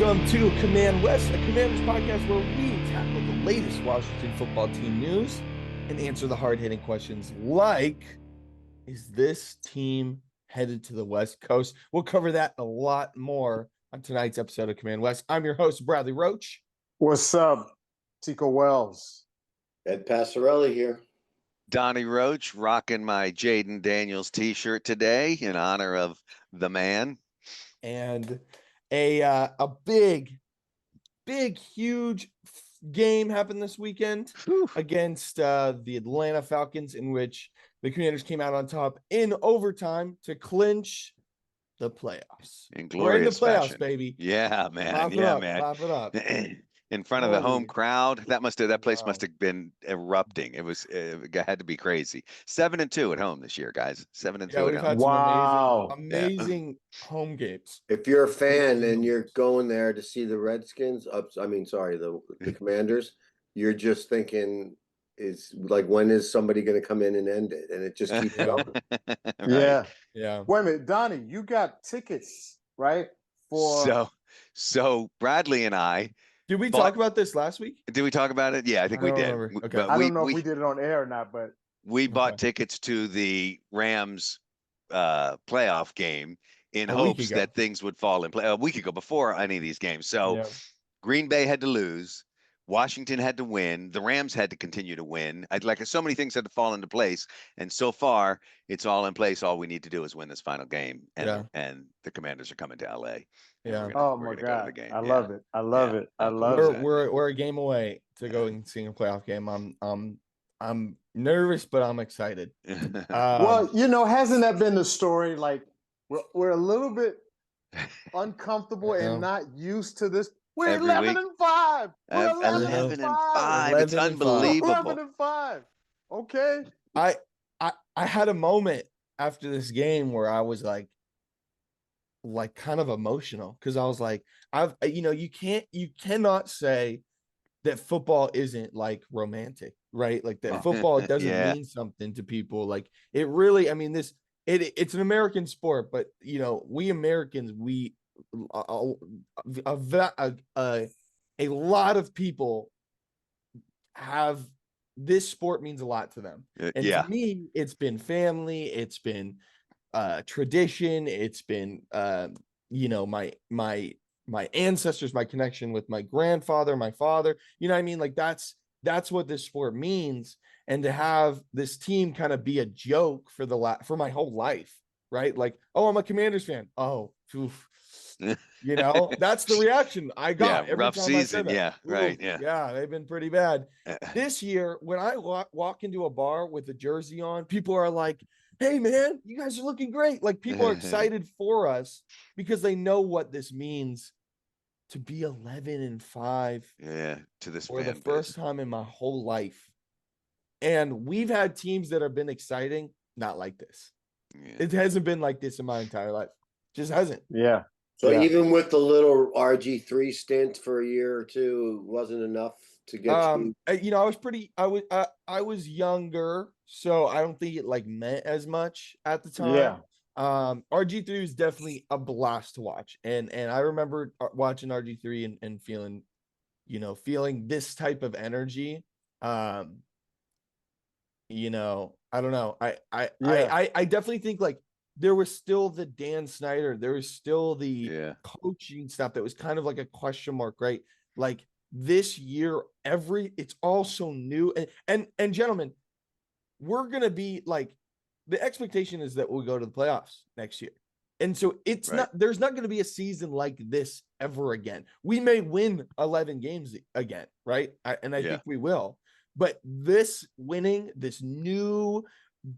Welcome to Command West, a Commanders podcast where we tackle the latest Washington football team news and answer the hard-hitting questions like, is this team headed to the West Coast? We'll cover that a lot more on tonight's episode of Command West. I'm your host, Bradley Roach. What's up, Tico Wells? Ed Passarelli here. Donnie Roach rocking my Jaden Daniels t-shirt today in honor of the man. And a big, huge game happened this weekend against the Atlanta Falcons, in which the Commanders came out on top in overtime to clinch the playoffs. In glorious We're in the playoffs, fashion. baby. Yeah, man. Clap it up, man. Clap it up. In front of the home crowd, that place Wow. must have been erupting. It had to be crazy. 7-2 at home this year, guys. 7-2 Yeah, at we've home. had Wow. some amazing home games. If you're a fan and you're going there to see the Redskins, the Commanders, you're just thinking, is like, when is somebody going to come in and end it? And it just keeps going. Right. Yeah. Wait a minute, Donnie, you got tickets, right? So Bradley and I. Did we talk about this last week? Did we talk about it? Yeah, I think we did. Remember. Okay. But I don't know if we did it on air or not, but we bought tickets to the Rams playoff game in hopes that things would fall in play a week ago before any of these games. So Green Bay had to lose. Washington had to win. The Rams had to continue to win. So many things had to fall into place. And so far, it's all in place. All we need to do is win this final game. And the Commanders are coming to LA. Yeah. Oh my God. I love it. I love it. I love it. We're a game away to go and see a playoff game. I'm nervous, but I'm excited. Well, hasn't that been the story? Like we're a little bit uncomfortable and not used to this. We're 11-5. We're 11-5. It's unbelievable. 11-5. Okay. I had a moment after this game where I was like kind of emotional, because I was like, you cannot say that football isn't like romantic, right? Like that football doesn't mean something to people. Like it really, I mean, it's an American sport, but we Americans, a lot of people have this sport means a lot to them. And to me, it's been family, it's been tradition, it's been my ancestors, my connection with my grandfather, my father, you know what I mean? Like that's what this sport means. And to have this team kind of be a joke for my whole life, right? Like, oh, I'm a Commanders fan. Oh, oof. That's the reaction I got. Every rough time season. I said Yeah, that. right. Ooh, yeah, they've been pretty bad. This year, when I walk into a bar with a jersey on, people are like, hey man, you guys are looking great. Like people are excited for us because they know what this means to be 11-5. Yeah, to this for the first time in my whole life. And we've had teams that have been exciting, not like this. Yeah. It hasn't been like this in my entire life. Just hasn't. Yeah. So even with the little RG3 stint for a year or two, wasn't enough to get you. I was younger, so I don't think it meant as much at the time. Yeah. RG3 was definitely a blast to watch, and I remember watching RG3 and feeling this type of energy. I don't know. I definitely think there was still the Dan Snyder. There was still the coaching stuff that was kind of like a question mark, right? Like this year, it's all so new. And gentlemen, we're going to be the expectation is that we'll go to the playoffs next year. And so there's not going to be a season like this ever again. We may win 11 games again, right? I think we will. But this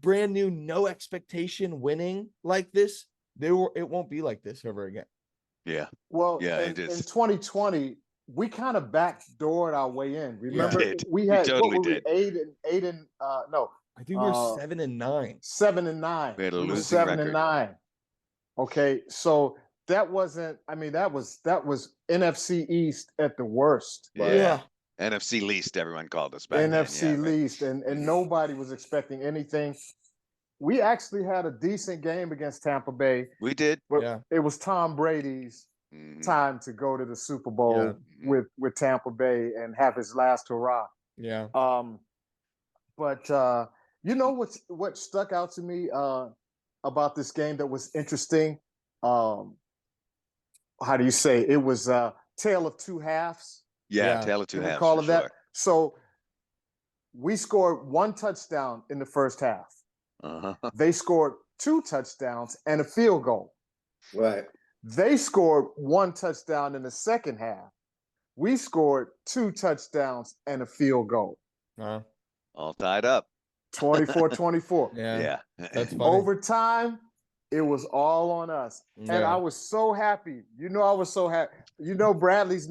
brand new, no expectation winning like this, it won't be like this ever again. Yeah. Well, in 2020, we kind of backdoored our way in. Remember, we had eight and no. I think we were 7-9. 7-9. We had a losing 7-9. Okay, so that wasn't. I mean, that was NFC East at the worst. Yeah. NFC least, everyone called us back NFC then. least, and nobody was expecting anything. We actually had a decent game against Tampa Bay. We did. But it was Tom Brady's time to go to the Super Bowl with Tampa Bay and have his last hurrah. Yeah. But you know what stuck out to me about this game that was interesting? How do you say it was tale of two halves? Yeah, tale of two halves. Call it that. So we scored 1 touchdown in the first half. They scored 2 touchdowns and a field goal. Right. They scored 1 touchdown in the second half. We scored 2 touchdowns and a field goal. All tied up. 24-24. Yeah. That's funny. Overtime, it was all on us. Yeah. And I was so happy. You know, I was so happy. You know, Bradley's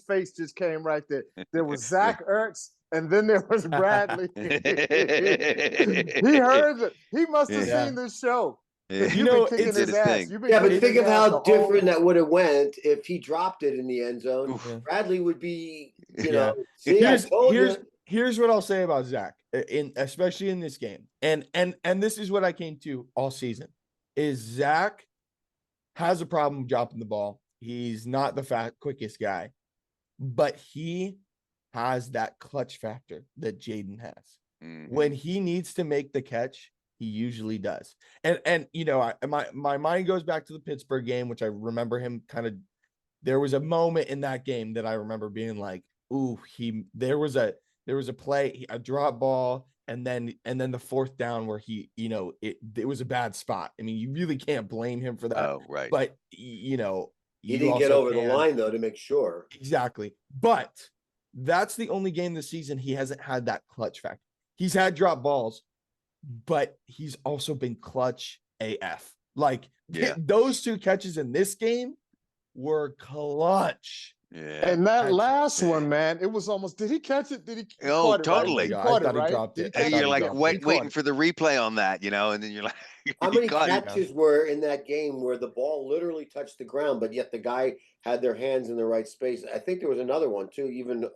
face just came right there. There was Zach Ertz, and then there was Bradley. He heard it. He must have seen this show. You know, kicking his ass. But think of how different that would have went if he dropped it in the end zone. Bradley would be, you know. See, here's what I'll say about Zach, especially in this game, and this is what I came to all season, is Zach has a problem dropping the ball. He's not the quickest guy, but he has that clutch factor that Jaden has. When he needs to make the catch, he usually does. And you know, my mind goes back to the Pittsburgh game, which I remember him there was a moment in that game that I remember being like, ooh, there was a play, a drop ball, and then the fourth down where he, you know, it was a bad spot. I mean, you really can't blame him for that. Oh, right. But you know, he didn't get over the line though to make sure. Exactly. But that's the only game this season he hasn't had that clutch factor. He's had drop balls, but he's also been clutch AF. Like those 2 catches in this game were clutch. Yeah. And that last one, man, it was almost. Did he catch it? Did he? Oh, totally. He caught it, right? He dropped it. You're like waiting for the replay on that, you know, and then you're like, how many catches were in that game where the ball literally touched the ground, but yet the guy had their hands in the right space? I think there was another one too. Even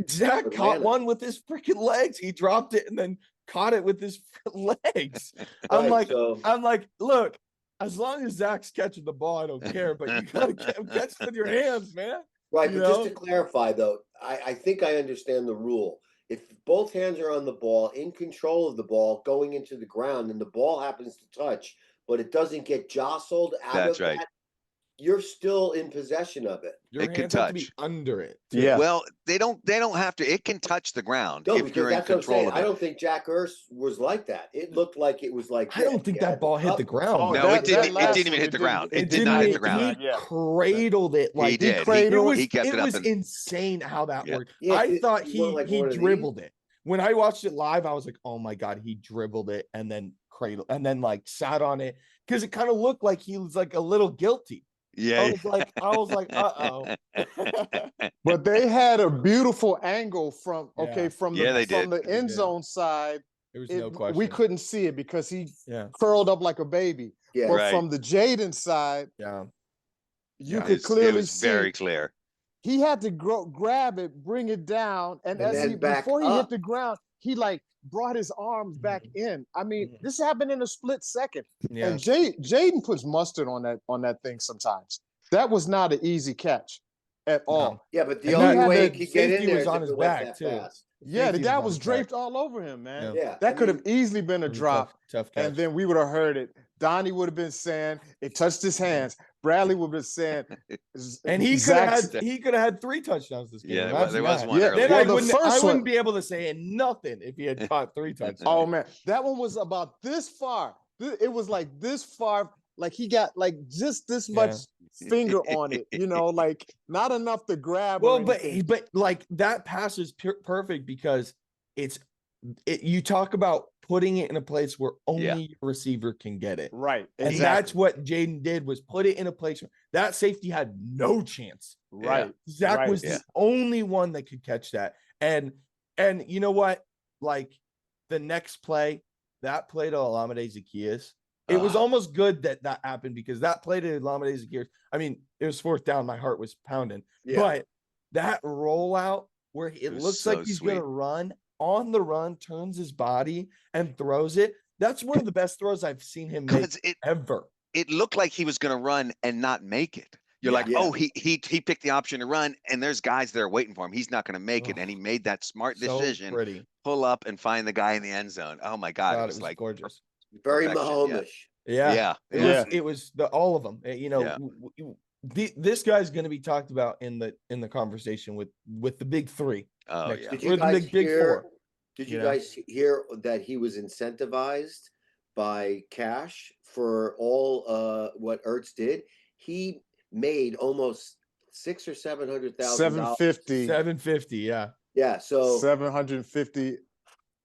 Zach caught one with his freaking legs. He dropped it and then caught it with his legs. I'm like, look. As long as Zach's catching the ball, I don't care. But you gotta catch it with your hands, man. Right, but just to clarify, though, I think I understand the rule. If both hands are on the ball, in control of the ball, going into the ground, and the ball happens to touch, but it doesn't get jostled out of that, you're still in possession of it. Your hands have to be under it. Yeah. Well, they don't have to. It can touch the ground if you're in that's control what I'm saying. of it. I don't think Jack Ertz was like that. It looked like it was like. I don't think that ball hit the ground. No, it didn't even hit the ground. It did not hit the ground. He cradled it like he did. He kept it up. It was insane how that worked. Yeah, I thought he dribbled it. When I watched it live, I was like, oh my God, he dribbled it and then cradled and then like sat on it because it kind of looked like he was like a little guilty. Yeah, I was like, uh-oh. But they had a beautiful angle from the end zone side. There was no question. We couldn't see it because he curled up like a baby. Yeah, but from the Jaden side, you could clearly see. Very clear. He had to grab it, bring it down, and before he hit the ground, he like brought his arms back in. I mean, this happened in a split second. Yeah. And Jaden puts mustard on that thing sometimes. That was not an easy catch at all. Yeah, but the only way he could get in there was on his back too. Yeah, the guy was draped all over him, man. Yeah. That could have easily been a drop. Tough catch. And then we would have heard it. Donnie would have been saying it touched his hands. Bradley would have been saying, and he could have had 3 touchdowns this game. Yeah, there was one. Then I wouldn't be able to say nothing if he had caught 3 touchdowns. Oh man, that one was about this far. It was like this far. Like he got like just this much finger on it, you know, like not enough to grab. Well, but like that pass is perfect because you talk about putting it in a place where only your receiver can get it. Right. And that's what Jaden did, was put it in a place where that safety had no chance. Right. Zach was the only one that could catch that. And you know what? Like the next play, that play to Olamide Zaccheaus, it was almost good that happened because that play to Olamide Zaccheaus, I mean, it was 4th down. My heart was pounding. Yeah. But that rollout where it looks like he's going to run, on the run, turns his body and throws it. That's one of the best throws I've seen him make ever. It looked like he was going to run and not make it. You're like, oh, he picked the option to run, and there's guys there waiting for him. He's not going to make it, and he made that smart decision. Pull up and find the guy in the end zone. Oh my God, it was like gorgeous, very Mahomes. Yeah. It was all of them. You know, this guy's going to be talked about in the conversation with the big three. Oh yeah, did you guys big four? Did you guys hear that he was incentivized by cash for all what Ertz did? He made almost $600,000 or $700,000. $750, yeah. Yeah, so 750.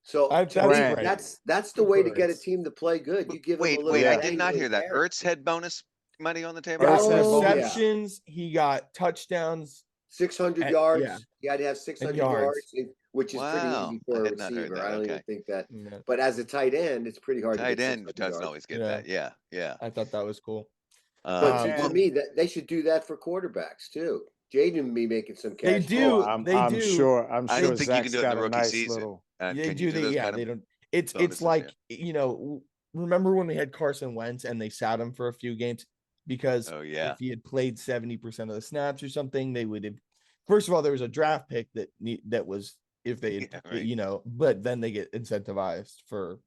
So that's the way to get a team to play good. You give them a little. Wait, I did not hear that. Ertz had bonus money on the table. Receptions, he got touchdowns, 600 yards. Yeah. He had to have 600 yards, which is pretty easy for a receiver. I don't even think that. But as a tight end, it's pretty hard. Tight end doesn't always get that. Yeah. I thought that was cool. But to me, that they should do that for quarterbacks too. Jaden be making some cash. They do. I'm sure. I don't think you can do it in the rookie season. They do. They don't. It's like, you know, remember when we had Carson Wentz and they sat him for a few games because if he had played 70% of the snaps or something, they would have. First of all, there was a draft pick that was if they, you know, but then they get incentivized for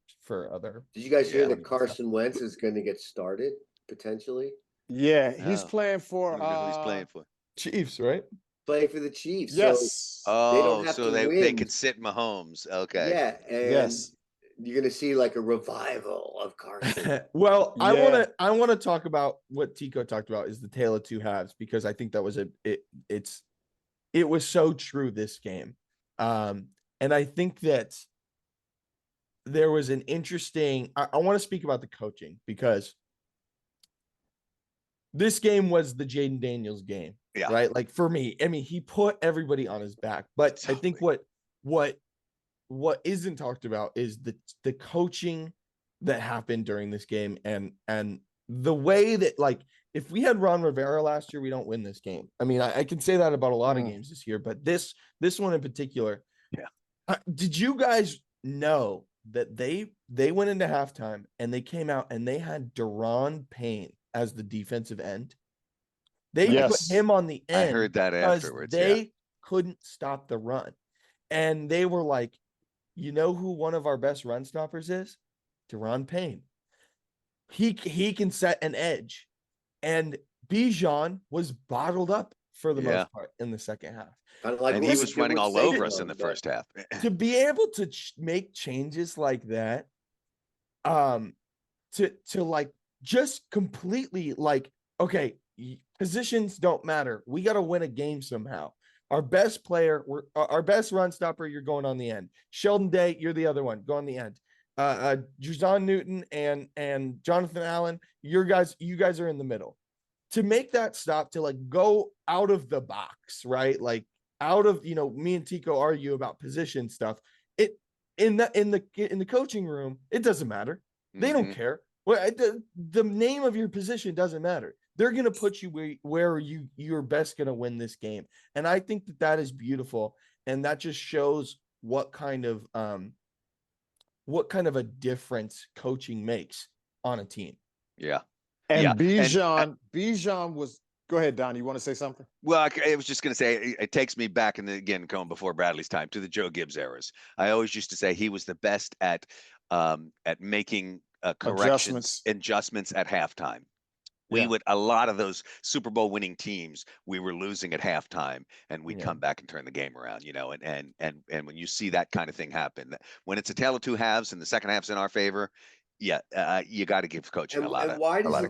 other. Did you guys hear that Carson Wentz is going to get started potentially? Yeah, he's playing for. Who's playing for? Chiefs, right? Playing for the Chiefs. Yes. So they can sit Mahomes. Okay. Yeah. And you're gonna see like a revival of Carson. Well, I want to talk about what Tico talked about is the tale of two halves, because I think that was it was so true this game. And I think that there was an interesting. I want to speak about the coaching because this game was the Jaden Daniels game, right? Like for me, I mean, he put everybody on his back, but I think what isn't talked about is the coaching that happened during this game and the way that, like, if we had Ron Rivera last year, we don't win this game. I mean, I can say that about a lot of games this year, but this one in particular. Yeah. Did you guys know that they went into halftime and they came out and they had Daron Payne as the defensive end? They put him on the end. I heard that afterwards. They couldn't stop the run. And they were like, you know who one of our best run stoppers is? Daron Payne. He can set an edge. And Bijan was bottled up for the most part in the second half. Like, and he was running all over us in the first half. To be able to make changes like that, to like just completely like, okay, positions don't matter. We got to win a game somehow. Our best player, our best run stopper, you're going on the end. Sheldon Day, you're the other one. Go on the end. Jazon Newton and Jonathan Allen, you guys are in the middle. To make that stop, to like go out of the box, right? Like out of, you know, me and Tico argue about position stuff. It in the coaching room, it doesn't matter. They don't care. Well, the name of your position doesn't matter. They're going to put you where you're best going to win this game. And I think that is beautiful. And that just shows what kind of a difference coaching makes on a team. Yeah. And Bijan was, go ahead, Don, you want to say something? Well, I was just going to say, it takes me back, and again, going before Bradley's time, to the Joe Gibbs eras. I always used to say he was the best at making corrections, adjustments at halftime. We would, a lot of those Super Bowl winning teams, we were losing at halftime, and we'd come back and turn the game around, you know, and when you see that kind of thing happen, when it's a tale of two halves and the second half's in our favor, you got to give coaching a lot of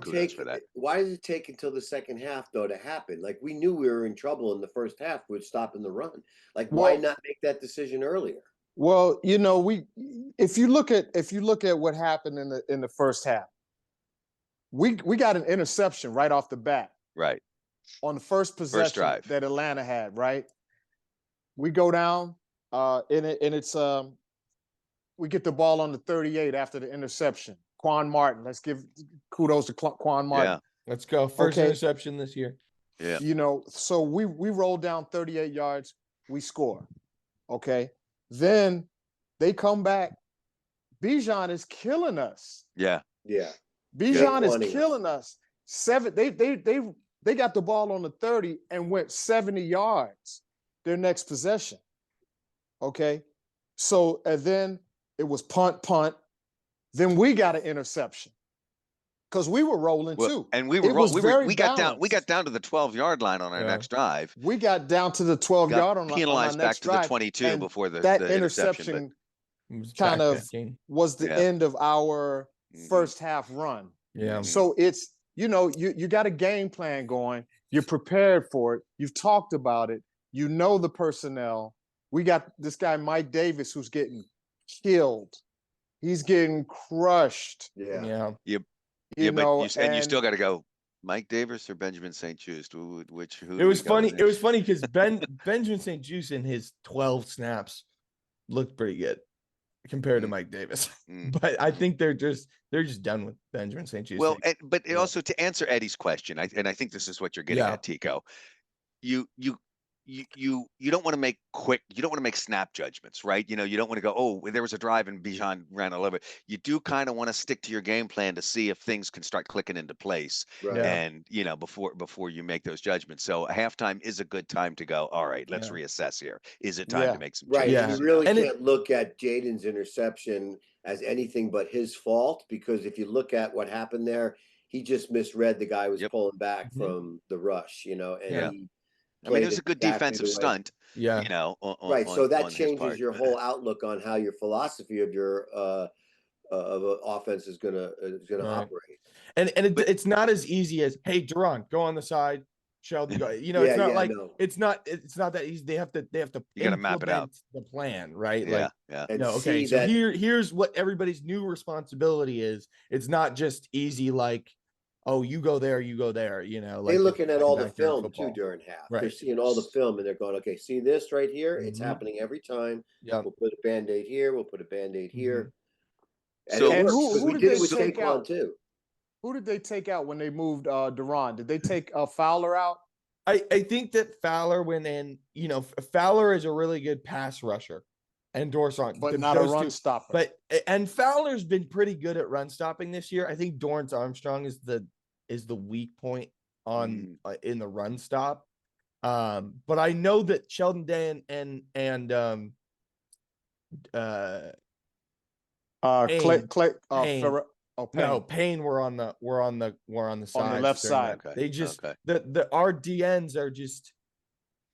kudos for that. Why does it take until the second half though to happen? Like, we knew we were in trouble in the first half with stopping the run. Like, why not make that decision earlier? Well, you know, if you look at what happened in the first half, we got an interception right off the bat. Right. On the first possession that Atlanta had, right? We go down, we get the ball on the 38 after the interception. Quan Martin. Let's give kudos to Quan Martin. Yeah. Let's go. First interception this year. Yeah. You know, so we roll down 38 yards, we score. Okay. Then they come back. Bijan is killing us. Yeah. Yeah. Bijan is killing us. They They got the ball on the 30 and went 70 yards their next possession. Okay. So, and then it was punt. Then we got an interception because we were rolling too. And we got down to the 12-yard line on our next drive. We got down to the 12-yard on penalized our next back to the 22 before that interception kind of was the end of our first half run. Yeah. So it's, you got a game plan going. You're prepared for it. You've talked about it. You know the personnel. We got this guy, Mike Davis, who's getting killed. He's getting crushed. Yeah. And you still got to go Mike Davis or Benjamin St-Juste. Who it was funny. It was funny because Benjamin St-Juste in his 12 snaps looked pretty good compared to Mike Davis. But I think they're just done with Benjamin St-Juste. Well, but also to answer Eddie's question, and I think this is what you're getting at, Tico. You don't want to make you don't want to make snap judgments, right? You don't want to go, oh, there was a drive and Bijan ran all over. You do kind of want to stick to your game plan to see if things can start clicking into place. Right. And before you make those judgments. So halftime is a good time to go, all right, let's reassess here. Is it time to make some changes? Right. You really can't look at Jaden's interception as anything but his fault, because if you look at what happened there, he just misread the guy was pulling back from the rush, and he I mean, it was a good defensive stunt. Yeah. Right. So that changes your whole outlook on how your philosophy of your of an offense is gonna operate. And it's not as easy as, hey, Duran, go on the side, Sheldon go. It's not like it's not that easy. They have to you gotta map it out. The plan, right? Yeah. Okay. So here's what everybody's new responsibility is. It's not just easy like, oh, you go there, they're looking at all the film too during half. Right. They're seeing all the film and they're going, okay, see this right here? It's happening every time. Yeah. We'll put a Band-Aid here. We'll put a Band-Aid here. So who did it with Saquon too? Who did they take out when they moved Duran? Did they take Fowler out? I think that Fowler went in, Fowler is a really good pass rusher. And Dorance, but not a run stopper. And Fowler's been pretty good at run stopping this year. I think Dorance Armstrong is the weak point on in the run stop. But I know that Sheldon Day and Payne were on the side, on the left side. Okay. They just our DNs are just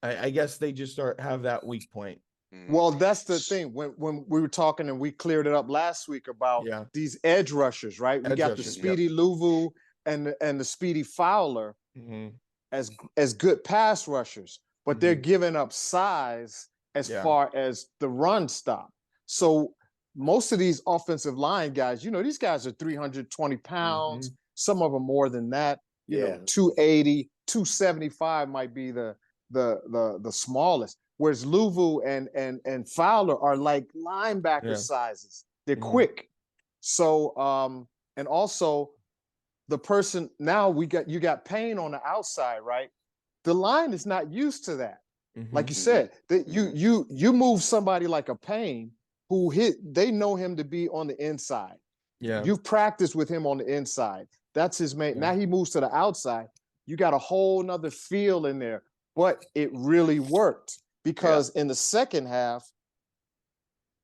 I guess they just have that weak point. Well, that's the thing. When we were talking and we cleared it up last week about these edge rushers, right? We got the speedy Luvu and the speedy Fowler as good pass rushers, but they're giving up size as far as the run stop. So most of these offensive line guys, these guys are 320 pounds. Some of them more than that. 280, 275 might be the smallest. Whereas Luvu and Fowler are like linebacker sizes. They're quick. So and also the person now you got Payne on the outside, right? The line is not used to that. Like you said, that you move somebody like a Payne who they know him to be on the inside. Yeah. You've practiced with him on the inside. That's his main. Now he moves to the outside. You got a whole nother feel in there, but it really worked. Because in the second half,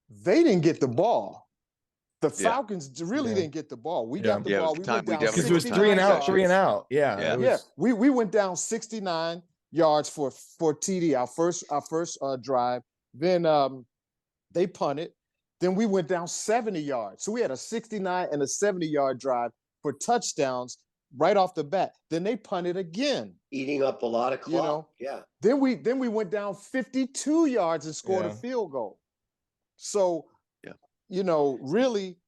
they didn't get the ball. The Falcons really didn't get the ball. We got the ball. We went down because it was 3 and out. Yeah. We went down 69 yards for TD, our first drive. Then they punted. Then we went down 70 yards. So we had a 69 and a 70-yard drive for touchdowns right off the bat. Then they punted again, eating up a lot of clock. Then we went down 52 yards and scored a field goal. So, really,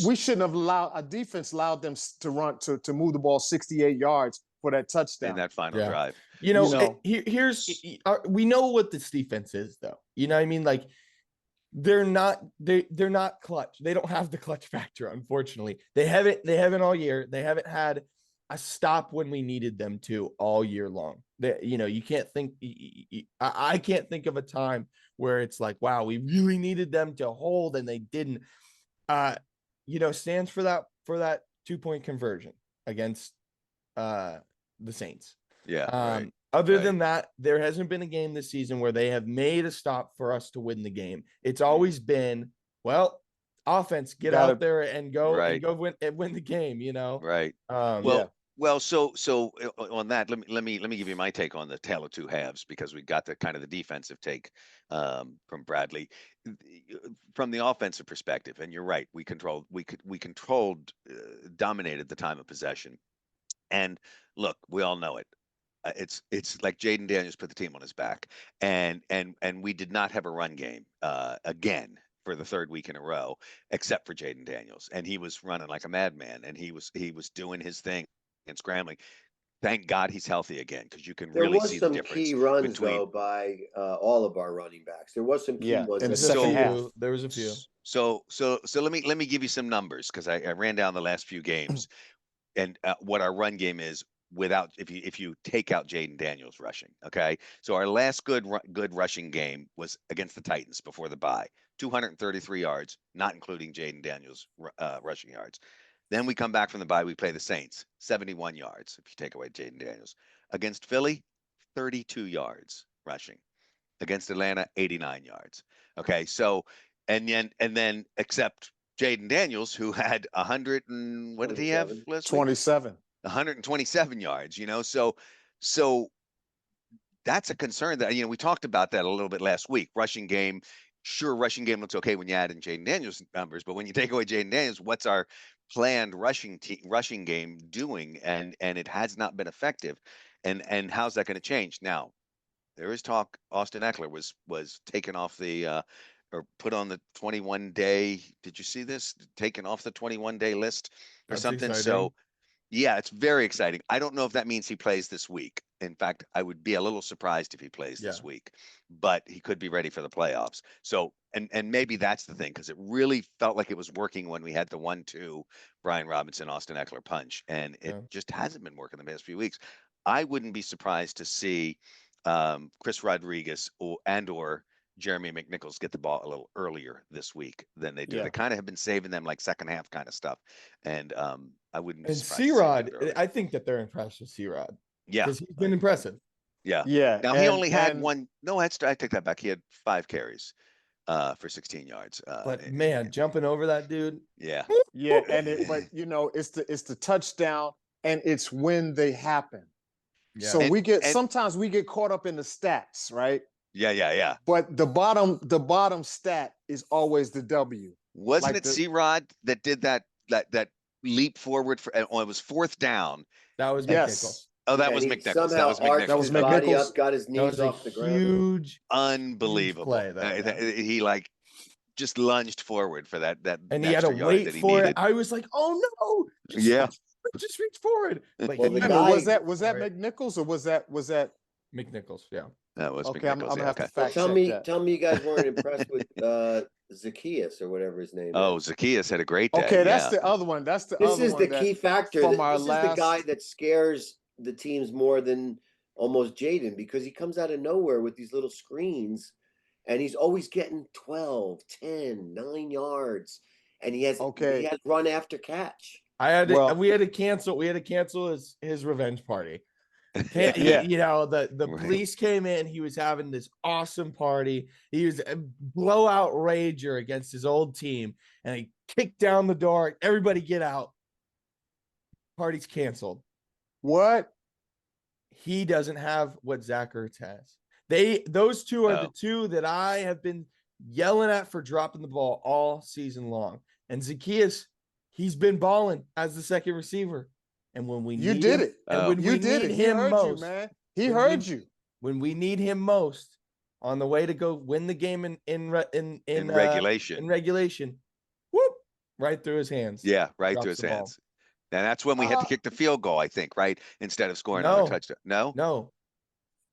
we shouldn't have allowed a defense allowed them to run to move the ball 68 yards for that touchdown in that final drive. Here's we know what this defense is, though. You know what I mean? Like, they're not clutch. They don't have the clutch factor, unfortunately. They haven't all year. They haven't had a stop when we needed them to all year long. You can't think. I can't think of a time where it's like, wow, we really needed them to hold and they didn't. Stands for that 2-point conversion against the Saints. Yeah. Other than that, there hasn't been a game this season where they have made a stop for us to win the game. It's always been, well, offense, get out there and go win the game, you know? Right. Well, so on that, let me give you my take on the tale of two halves, because we got the kind of the defensive take from Bradley. From the offensive perspective, and you're right, we controlled, dominated the time of possession. And look, we all know it. It's like Jaden Daniels put the team on his back, and we did not have a run game again for the third week in a row, except for Jaden Daniels, and he was running like a madman, and he was doing his thing and scrambling. Thank God he's healthy again, because you can really see the difference. There was some key runs though by all of our running backs. There was some key ones in the second half. There was a few. So let me give you some numbers, because I ran down the last few games and what our run game is without, if you take out Jaden Daniels rushing. Okay, so our last good rushing game was against the Titans before the bye, 233 yards, not including Jaden Daniels rushing yards. Then we come back from the bye, we play the Saints, 71 yards if you take away Jaden Daniels. Against Philly, 32 yards rushing. Against Atlanta, 89 yards. Okay, so and then except Jaden Daniels, who had 100 and what did he have? 27. 127 yards, you know. So that's a concern that, you know, we talked about that a little bit last week. Rushing game, sure, rushing game looks okay when you add in Jaden Daniels numbers, but when you take away Jaden Daniels, what's our planned rushing game doing? And it has not been effective. And how's that going to change? Now, there is talk Austin Eckler was taken off the or put on the 21-day. Did you see this? Taken off the 21-day list or something. Exciting. So yeah, it's very exciting. I don't know if that means he plays this week. In fact, I would be a little surprised if he plays this week, but he could be ready for the playoffs. So, and maybe that's the thing, because it really felt like it was working when we had the 1-2 Brian Robinson, Austin Eckler punch, and it just hasn't been working the past few weeks. I wouldn't be surprised to see Chris Rodriguez or Jeremy McNichols get the ball a little earlier this week than they do. They kind of have been saving them like second half kind of stuff. And I wouldn't be surprised. And C-Rod, I think that they're impressed with C-Rod. Yeah. Because he's been impressive. Yeah. Yeah. Now he only had one. No, I take that back. He had 5 carries for 16 yards. But man, jumping over that dude. Yeah. Yeah. But you know, it's the touchdown, and it's when they happen. Yeah. So sometimes we get caught up in the stats, right? Yeah. But the bottom stat is always the W. Wasn't it C-Rod that did that leap forward for? Oh, it was 4th down. That was McNichols. Oh, that was McNichols. That was McNichols. Got his knees off the ground. Huge, unbelievable play. He like just lunged forward for that. And he had to wait for it. I was like, oh no! Just reach forward. Like, was that McNichols or was that McNichols? Yeah. That was okay. McNichols. I'm gonna have to fact check that. Tell me you guys weren't impressed with Zacchaeus or whatever his name is. Oh, Zacchaeus had a great day. Okay, that's the other one. This is the key factor. This is the guy that scares the teams more than almost Jaden, because he comes out of nowhere with these little screens, and he's always getting 12, 10, 9 yards, and he has run after catch. We had to cancel his revenge party. You know, the police came in. He was having this awesome party. He was a blowout rager against his old team, and he kicked down the door. Everybody get out. Party's canceled. What? He doesn't have what Zach Ertz has. Those two are the two that I have been yelling at for dropping the ball all season long. And Zacchaeus, he's been balling as the second receiver. And when we you did it, and when we need him most, man, he heard you. When we need him most, on the way to go win the game in regulation, whoop, right through his hands. Yeah, right through his hands. And that's when we had to kick the field goal, I think, right? Instead of scoring another touchdown. No.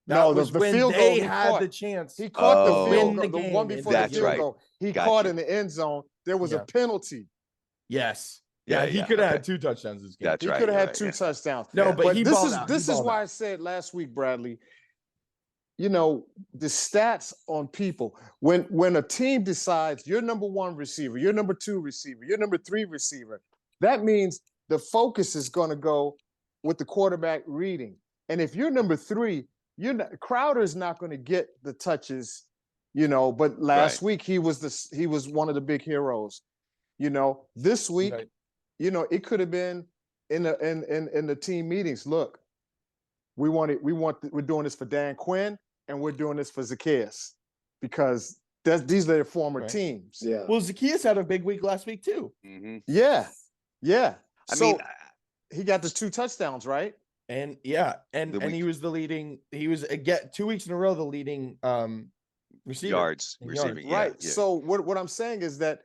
That was the when field goal they had the chance. He caught the field goal, the one before the field goal. He caught in the end zone. There was a penalty. Yes. Yeah, he could have had 2 touchdowns this game. That's right. He could have had 2 touchdowns. No, but this is why I said last week, Bradley, you know, the stats on people, when a team decides you're number 1 receiver, you're number 2 receiver, you're number 3 receiver, that means the focus is going to go with the quarterback reading. And if you're number 3, Crowder's not going to get the touches, but last week he was one of the big heroes. This week, it could have been in the team meetings. Look, we're doing this for Dan Quinn and we're doing this for Zacchaeus because these are their former teams. Yeah. Well, Zacchaeus had a big week last week too. Mm-hmm. Yeah. I mean, he got the 2 touchdowns, right? And he was the leading. He was 2 weeks in a row the leading receiver. Yards receiving. Yeah, right. Yeah. So what I'm saying is that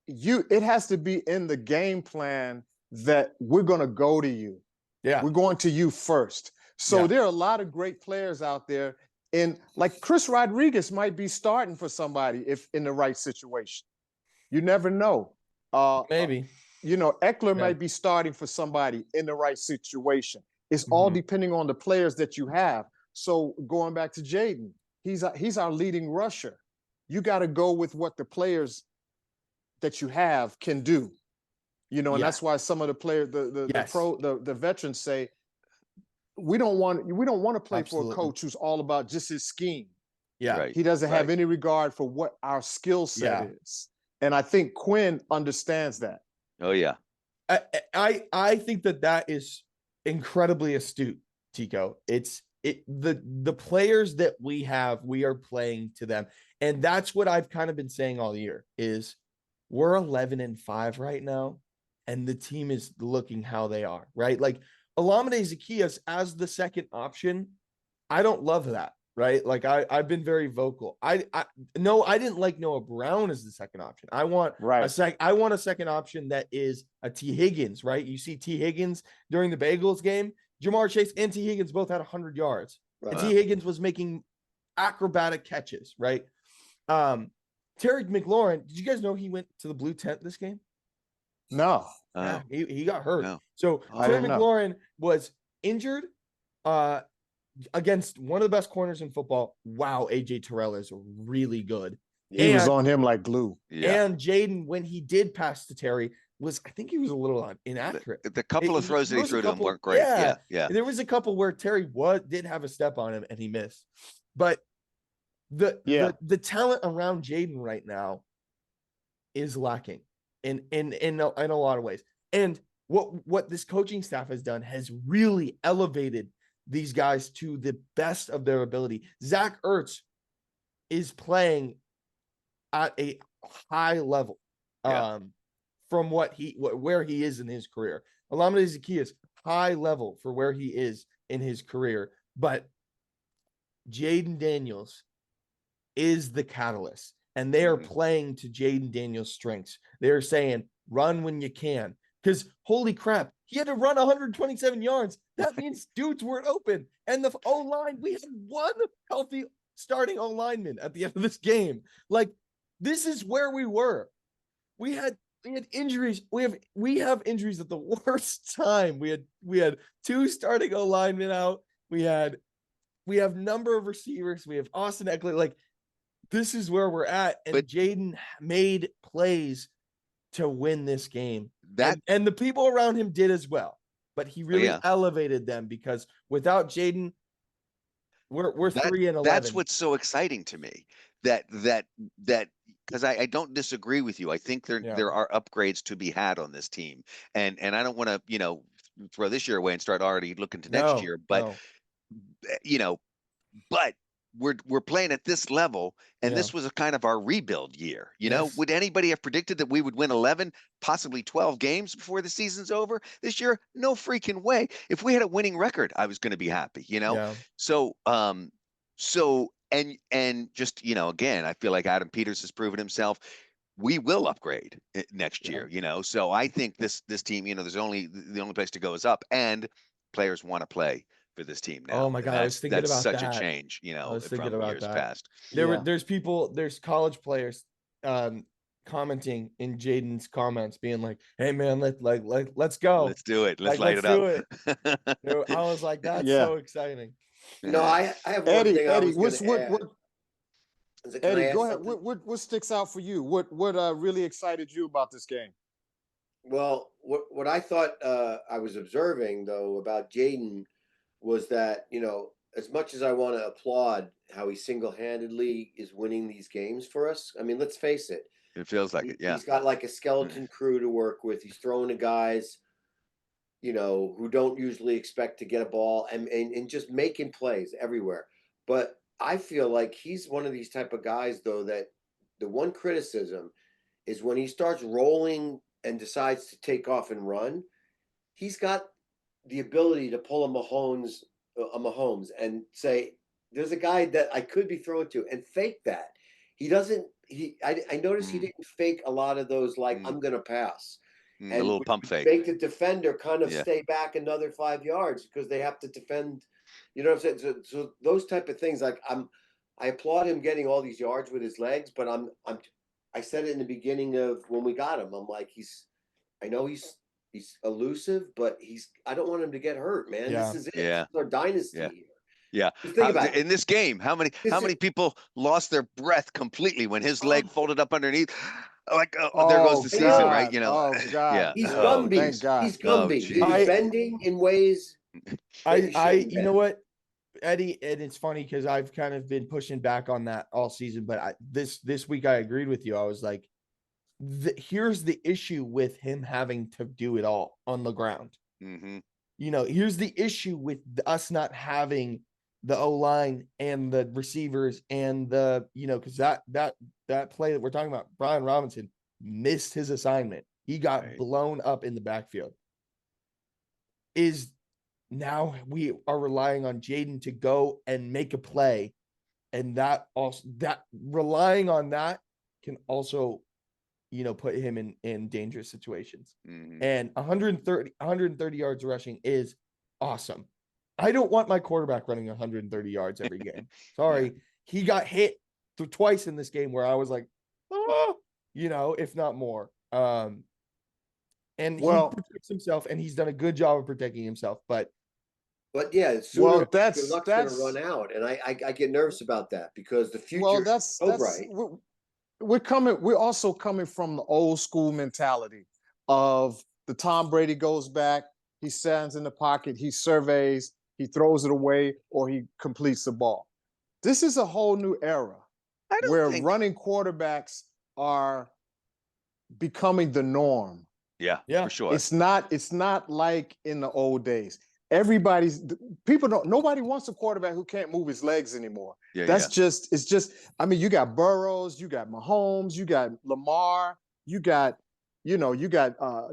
it has to be in the game plan that we're going to go to you. Yeah. We're going to you first. So there are a lot of great players out there. And like Chris Rodriguez might be starting for somebody if in the right situation. You never know. Maybe. Eckler might be starting for somebody in the right situation. It's all depending on the players that you have. So going back to Jaden, he's our leading rusher. You got to go with what the players that you have can do. And that's why some of the players, the veterans say, we don't want to play for a coach who's all about just his scheme. Yeah. Right. He doesn't have any regard for what our skill set is. And I think Quinn understands that. Oh yeah. I think that is incredibly astute, Tico. The players that we have, we are playing to them. And that's what I've kind of been saying all year is we're 11-5 right now. And the team is looking how they are, right? Like Olamide Zacchaeus as the second option. I don't love that, right? Like I've been very vocal. I didn't like Noah Brown as the second option. I want a second option that is a T. Higgins, right? You see T. Higgins during the Bagels game. Jamar Chase and T. Higgins both had 100 yards. Right. And T. Higgins was making acrobatic catches, right? Terry McLaurin, did you guys know he went to the blue tent this game? No. Yeah, he got hurt. No. So Terry McLaurin was injured against one of the best corners in football. Wow, AJ Terrell is really good. He was on him like glue. Yeah. And Jaden, when he did pass to Terry, I think he was a little inaccurate. The couple of throws that he threw to him weren't great. Yeah. There was a couple where Terry did have a step on him and he missed. But the talent around Jaden right now is lacking in a lot of ways. And what this coaching staff has done has really elevated these guys to the best of their ability. Zach Ertz is playing at a high level from where he is in his career. Olamide Zacchaeus, high level for where he is in his career. But Jaden Daniels is the catalyst. And they are playing to Jaden Daniels' strengths. They're saying, run when you can. Because holy crap, he had to run 127 yards. That means dudes weren't open. And the O-line, we had one healthy starting O-lineman at the end of this game. Like, this is where we were. We had injuries. We have injuries at the worst time. We had 2 starting O-linemen out. We have number of receivers. We have Austin Eckler. Like, this is where we're at. And Jaden made plays to win this game. And the people around him did as well. But he really elevated them because without Jaden, we're 3-11. That's what's so exciting to me. That because I don't disagree with you. I think there are upgrades to be had on this team. And I don't want to, throw this year away and start already looking to next year. But but we're playing at this level, and this was a kind of our rebuild year. Would anybody have predicted that we would win 11, possibly 12 games before the season's over this year? No freaking way. If we had a winning record, I was going to be happy, So and just, again, I feel like Adam Peters has proven himself. We will upgrade next year, So I think this team, there's the only place to go is up, and players want to play for this team now. Oh my God, I was thinking about that. That's such a change, from years past. There's college players commenting in Jaden's comments, being like, "Hey man, let's go. Let's do it. Let's light it up." I was like, that's so exciting. No, I have one thing. Eddie, Eddie, go ahead. What sticks out for you? What really excited you about this game? Well, what I thought I was observing though about Jaden was that, as much as I want to applaud how he single-handedly is winning these games for us, I mean, let's face it. It feels like it, yeah. He's got like a skeleton crew to work with. He's throwing to guys, who don't usually expect to get a ball and just making plays everywhere. But I feel like he's one of these type of guys, though, that the one criticism is when he starts rolling and decides to take off and run, he's got the ability to pull a Mahomes and say, there's a guy that I could be throwing to and fake that. He doesn't, I noticed he didn't fake a lot of those, like, I'm going to pass. And a little pump fake. Make the defender kind of stay back another 5 yards because they have to defend. You know what I'm saying? So those type of things, like I applaud him getting all these yards with his legs, but I said it in the beginning of when we got him. I'm like, I know he's elusive, but I don't want him to get hurt, man. Yeah. This is it. Yeah. This is our dynasty here. Yeah. Think about in this game, how many people lost their breath completely when his leg folded up underneath? Like, there goes the season, God. right? Oh God. Yeah. He's Gumby. Thank God. He's Gumby. He's bending in ways. You know what, Eddie, and it's funny because I've kind of been pushing back on that all season, but this week I agreed with you. I was like, here's the issue with him having to do it all on the ground. Mm-hmm. Here's the issue with us not having the O-line and the receivers and because that play that we're talking about, Brian Robinson missed his assignment. He got blown up in the backfield. Now we are relying on Jaden to go and make a play. And that relying on that can also, put him in dangerous situations. Mm-hmm. And 130 yards rushing is awesome. I don't want my quarterback running 130 yards every game. Sorry. He got hit twice in this game where I was like, if not more. And he protects himself, and he's done a good job of protecting himself. But yeah, that's going to run out, and I get nervous about that because the future. Well, that's bright. We're also coming from the old school mentality of the Tom Brady goes back, he stands in the pocket, he surveys, he throws it away, or he completes the ball. This is a whole new era where running quarterbacks are becoming the norm. Yeah, for sure. It's not like in the old days. Nobody wants a quarterback who can't move his legs anymore. It's just, I mean, you got Burrows, you got Mahomes, you got Lamar, you got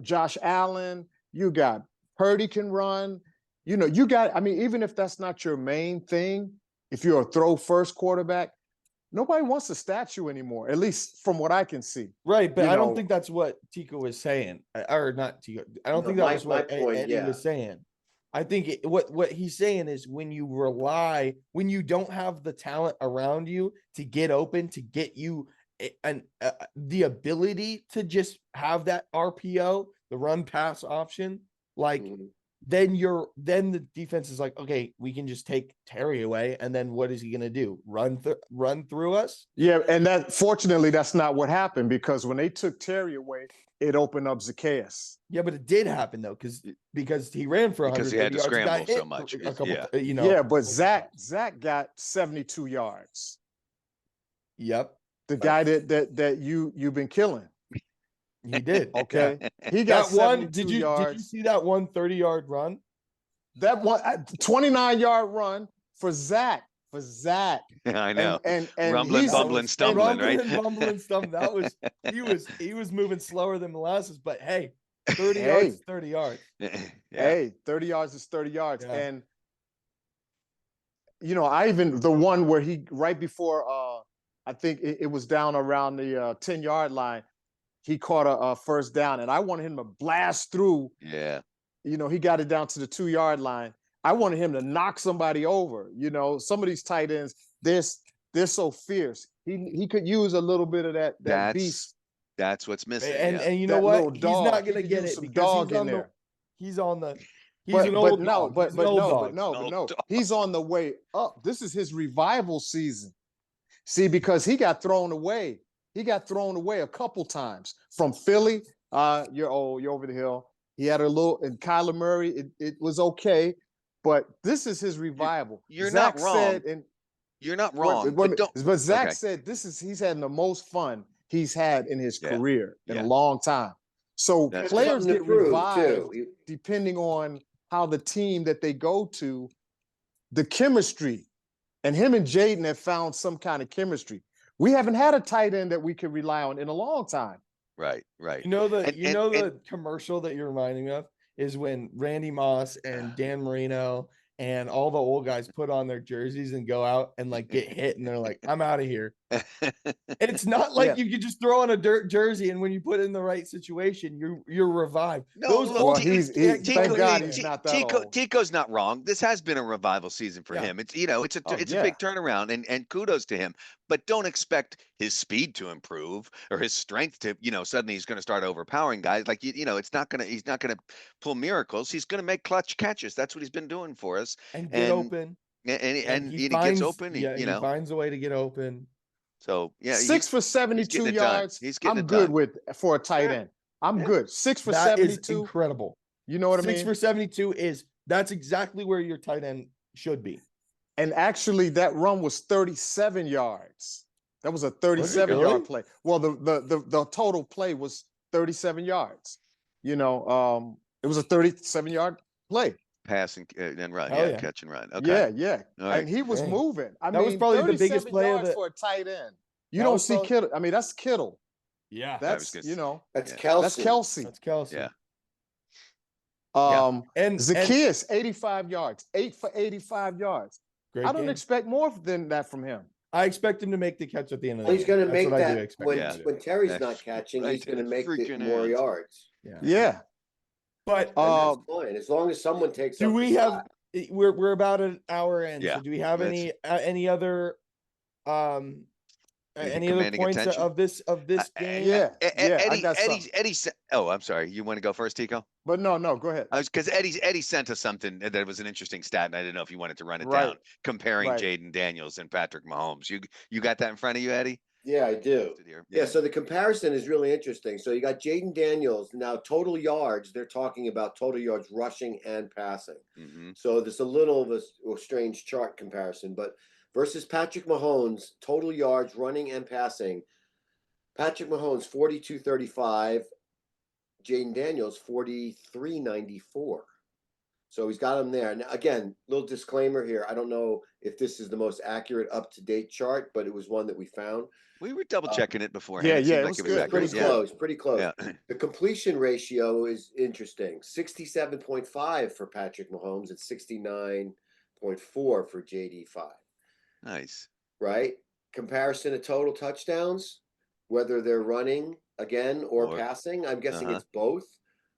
Josh Allen, you got Purdy can run, even if that's not your main thing, if you're a throw first quarterback, nobody wants a statue anymore, at least from what I can see. Right, but I don't think that's what Tico was saying, or not Tico. I don't think that was what Eddie was saying. I think what he's saying is when you don't have the talent around you to get open, to get you the ability to just have that RPO, the run pass option, like then the defense is like, okay, we can just take Terry away, and then what is he going to do? Run through us? Yeah, and fortunately that's not what happened, because when they took Terry away, it opened up Zacchaeus. Yeah, but it did happen though, because he ran for 100 because he had to yards, scramble so much. Yeah, but Zach got 72 yards. Yep, the guy that you've been killing. He did. Okay, he got that one. Did you see that 130-yard run? That one 29-yard run for Zach. Yeah, I know. And rumbling, bumbling, stumbling, right? Bumbling, stumbling. That was he was moving slower than molasses, but hey, 30 yards is 30 yards. Hey, 30 yards is 30 yards. Yeah. And I even the one where he right before I think it was down around the 10-yard line, he caught a first down, and I wanted him to blast through. Yeah. He got it down to the 2-yard line. I wanted him to knock somebody over. Some of these tight ends, they're so fierce. He could use a little bit of that beast. That's what's missing. And you know what? He's not gonna get it because he's an old dog. He's on the way up. This is his revival season. See, because he got thrown away. He got thrown away a couple times from Philly. you're old, you're over the hill. He had a little, and Kyler Murray, it was okay, but this is his revival. You're Zach not wrong. said, and you're not wrong. but Zach said he's had the most fun he's had in his career in a long time. So players get revived depending on how the team that they go to, the chemistry, and him and Jaden have found some kind of chemistry. We haven't had a tight end that we can rely on in a long time. Right. You know the commercial that you're reminding me of is when Randy Moss and Dan Marino and all the old guys put on their jerseys and go out and like get hit and they're like, I'm out of here. It's not like you could just throw on a dirt jersey and when you put it in the right situation, you're revived. No, thank God he's not that old. Tico's not wrong. This has been a revival season for him. It's it's a big turnaround and kudos to him. But don't expect his speed to improve or his strength to, suddenly he's going to start overpowering guys. Like he's not gonna pull miracles. He's going to make clutch catches. That's what he's been doing for us. And get open. And he gets open. He finds a way to get open. So 6 for 72 yards. I'm good with for a tight end. I'm good. 6 for 72. Is incredible. You know what I mean? 6 for 72 that's exactly where your tight end should be. And actually, that run was 37 yards. That was a 37-yard play. Well, the total play was 37 yards. It was a 37-yard play. Passing and run, catch and run. Okay. Yeah. Right. And he was moving. I mean, that was probably the biggest play for a tight end. You don't see Kittle. I mean, that's Kittle. Yeah, that's Kelsey. That's Kelsey. That's Kelsey. Yeah. And Zacchaeus, 85 yards, 8 for 85 yards. I don't expect more than that from him. I expect him to make the catch at the end of the game. He's going to make that when Terry's not catching. He's going to make more yards. Yeah. But that's fine as long as someone takes. Do we have? We're about an hour in. So do we have any other points of this game? Eddie. Oh, I'm sorry. You want to go first, Tico? But no, go ahead. Because Eddie sent us something that was an interesting stat, and I didn't know if you wanted to run it down, comparing Jaden Daniels and Patrick Mahomes. You got that in front of you, Eddie? Yeah, I do. Yeah, so the comparison is really interesting. So you got Jaden Daniels, now total yards, they're talking about total yards rushing and passing. Mm-hmm. So there's a little of a strange chart comparison, but versus Patrick Mahomes, total yards running and passing. Patrick Mahomes, 42.35. Jaden Daniels, 43.94. So he's got him there. Now, again, little disclaimer here. I don't know if this is the most accurate, up-to-date chart, but it was one that we found. We were double-checking it beforehand. Yeah, it was good. Pretty close. Yeah. The completion ratio is interesting. 67.5 for Patrick Mahomes and 69.4 for JD5. Nice. Right? Comparison of total touchdowns, whether they're running again or passing. I'm guessing it's both.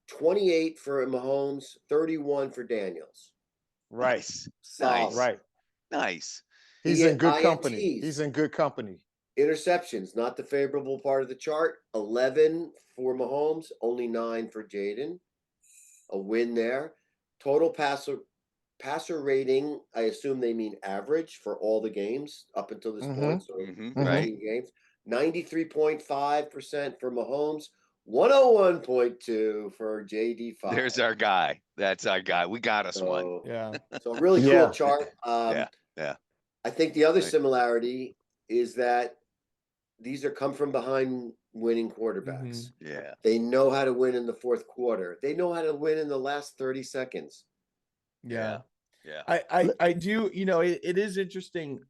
28 for Mahomes, 31 for Daniels. Right. Solid. Right. Nice. He's in good company. He's in good company. Interceptions, not the favorable part of the chart. 11 for Mahomes, only 9 for Jaden. A win there. Total passer rating, I assume they mean average for all the games up until this point. So 15 games. 93.5% for Mahomes. 101.2 for JD5. There's our guy. That's our guy. We got us one. Yeah. So a really cool chart. Yeah. I think the other similarity is that these are come from behind winning quarterbacks. Mm-hmm. Yeah. They know how to win in the fourth quarter. They know how to win in the last 30 seconds. Yeah. Yeah. I do, it is interesting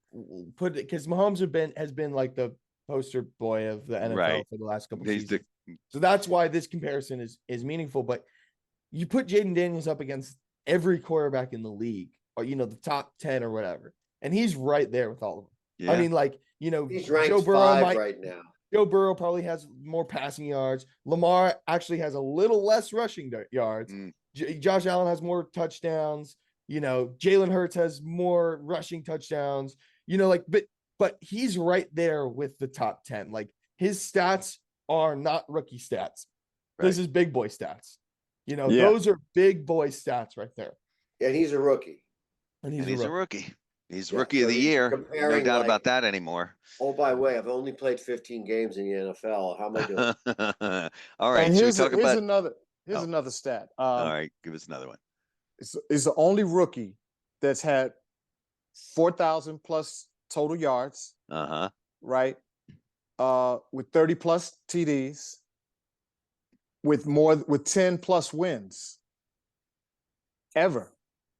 because Mahomes has been like the poster boy of the NFL for the last couple of seasons. So that's why this comparison is meaningful. But you put Jaden Daniels up against every quarterback in the league, or the top 10 or whatever, and he's right there with all of them. Yeah. I mean, he's ranked Joe Burrow 5 right now. Joe Burrow probably has more passing yards. Lamar actually has a little less rushing yards. Josh Allen has more touchdowns. Jalen Hurts has more rushing touchdowns. But he's right there with the top 10. Like his stats are not rookie stats. This is big boy stats. Those are big boy stats right there. And he's a rookie. And he's a rookie. He's rookie of the year. No doubt about that anymore. Oh, by the way, I've only played 15 games in the NFL. How am I doing? All right. And here's another stat. All right. Give us another one. Is the only rookie that's had 4,000 plus total yards. Right. With 30 plus TDs, with 10 plus wins ever.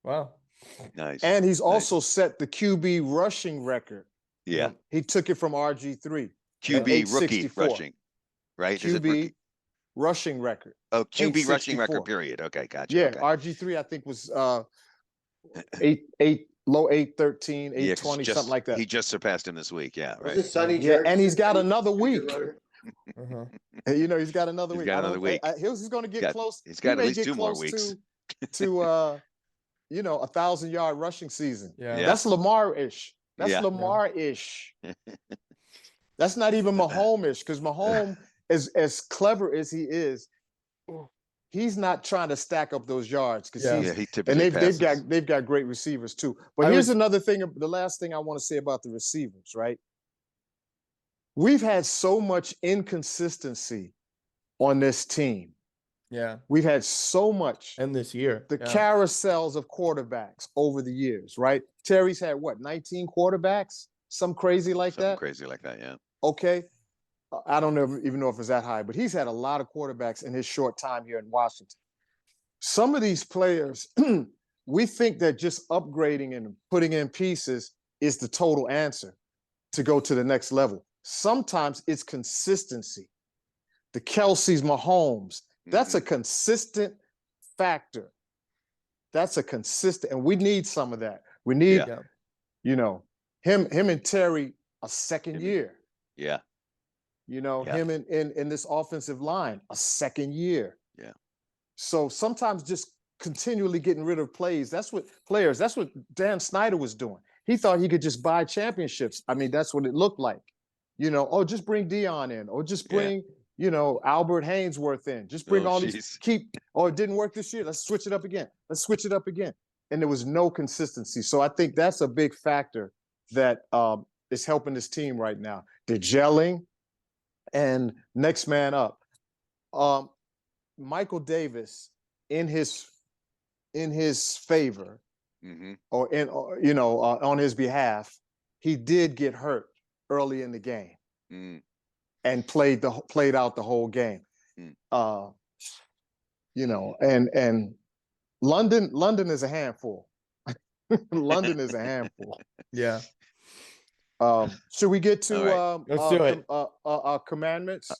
Wow. Nice. And he's also set the QB rushing record. Yeah. He took it from RG3. QB rookie rushing, right? QB rushing record. Oh, QB rushing record, period. Okay, gotcha. Yeah, okay. RG3 I think was low 813, 820, something like that. He just surpassed him this week. Yeah, right. Yeah, and he's got another week. You know, he's got another week. He's got another week. He's going to get close. He's got at least 2 more weeks to 1,000-yard rushing season. Yeah. That's Lamar-ish. That's Lamar-ish. That's not even Mahomes-ish, because Mahomes, as clever as he is, he's not trying to stack up those yards because he typically they've got great receivers too. But here's another thing. The last thing I want to say about the receivers, right? We've had so much inconsistency on this team. Yeah. We've had so much. And this year. The carousels of quarterbacks over the years, right? Terry's had what, 19 quarterbacks? Some crazy like that? Crazy like that, yeah. Okay. I don't even know if it's that high, but he's had a lot of quarterbacks in his short time here in Washington. Some of these players, we think that just upgrading and putting in pieces is the total answer to go to the next level. Sometimes it's consistency. The Kelce's, Mahomes, that's a consistent factor. That's a consistent, and we need some of that. We need, him and Terry a second year. Yeah. Him in this offensive line, a second year. Yeah. So sometimes just continually getting rid of that's what Dan Snyder was doing. He thought he could just buy championships. I mean, that's what it looked like. Just bring Dion in, or just bring, Albert Haynesworth in. Just bring all these, it didn't work this year. Let's switch it up again. And there was no consistency. So I think that's a big factor that is helping this team right now. They're gelling. And next man up, Michael Davis, in his favor, on his behalf, he did get hurt early in the game, and played out the whole game. And London is a handful. London is a handful. Yeah. Should we get to let's do it. Commandments?